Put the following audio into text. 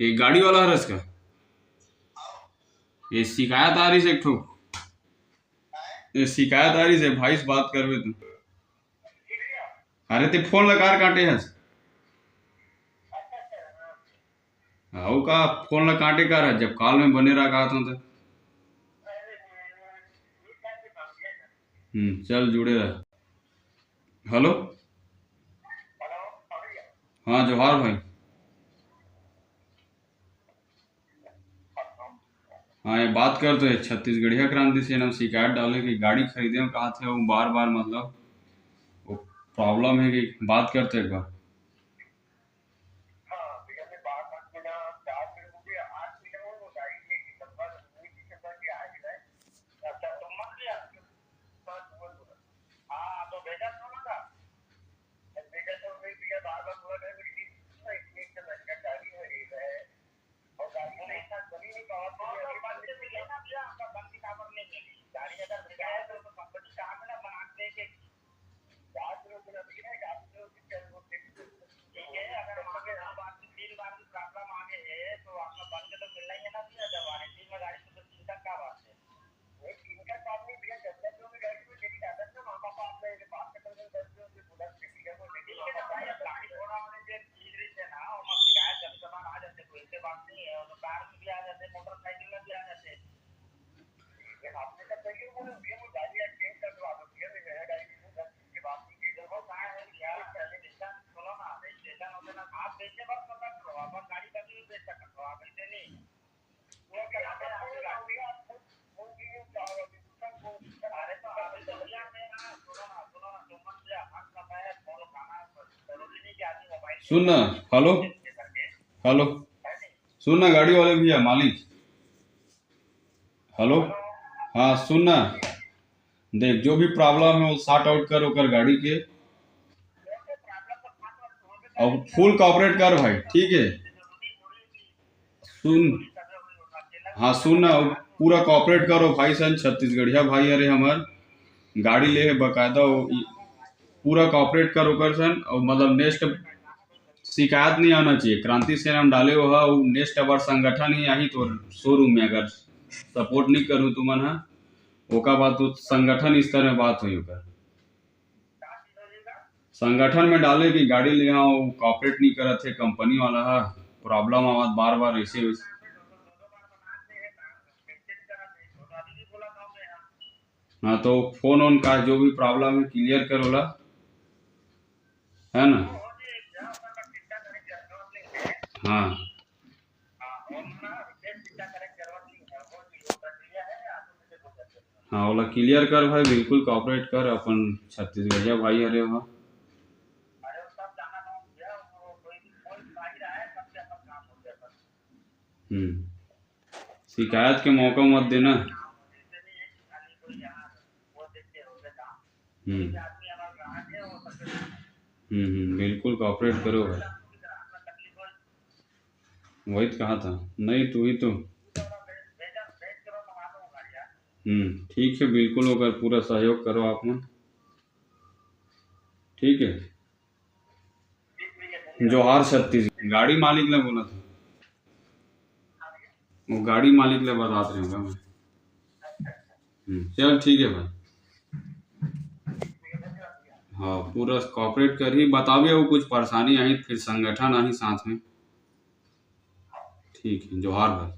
ये गाड़ी वाला है इसका। ये शिकायत आ रही से एक ठो। ये शिकायत आ रही से भाई से बात करवे तू। अरे ते फोन लगा काटे है। हाँ वो का फोन लगा काटे कर है जब कॉल में बने रहा कहा था। चल जुड़े रह। हेलो। हाँ जोहार भाई। हाँ ये बात करते हैं छत्तीसगढ़िया क्रांति से नाम शिकायत डाले कि गाड़ी खरीदे में कहा थे वो बार बार मतलब वो प्रॉब्लम है कि बात करते एक बार। सुन ना। हेलो। हेलो। सुन ना गाड़ी वाले भैया मालिक। हेलो। हाँ सुन ना। देख जो भी प्रॉब्लम है वो सॉर्ट आउट कर ओकर गाड़ी के और फुल कॉपरेट कर भाई ठीक है। सुन। हाँ सुन ना पूरा कॉपरेट करो भाई सन छत्तीसगढ़िया भाई अरे हमार गाड़ी ले है बकायदा पूरा कॉपरेट करो कर सन और मतलब नेक्स्ट शिकायत नहीं आना चाहिए। क्रांति सेना हम डाले हो वो नेक्स्ट अबर संगठन ही आई तो शोरूम में अगर सपोर्ट नहीं करूँ तुमन है ओका बात तो संगठन स्तर में बात हुई होगा। संगठन में डाले कि गाड़ी ले आओ कॉपरेट नहीं करत थे कंपनी वाला है प्रॉब्लम आवाज बार बार ऐसे हाँ तो फोन ऑन का जो भी प्रॉब्लम है क्लियर करोला है ना। हाँ हाँ ओला क्लियर कर भाई बिल्कुल कॉपरेट कर अपन छत्तीसगढ़िया भाई अरे वहाँ। शिकायत के मौका मत देना। बिल्कुल कॉपरेट करो भाई। वही तो कहा था। नहीं तू ही तो। ठीक है बिल्कुल होकर पूरा सहयोग करो आप में। ठीक है। जोहार छत्तीस गाड़ी मालिक ने बोला था वो गाड़ी मालिक ने बता रहे मैं। चल ठीक है भाई। हाँ पूरा कॉपरेट कर ही बतावे वो कुछ परेशानी आई फिर संगठन आई साथ में। ठीक है जोहार भाई।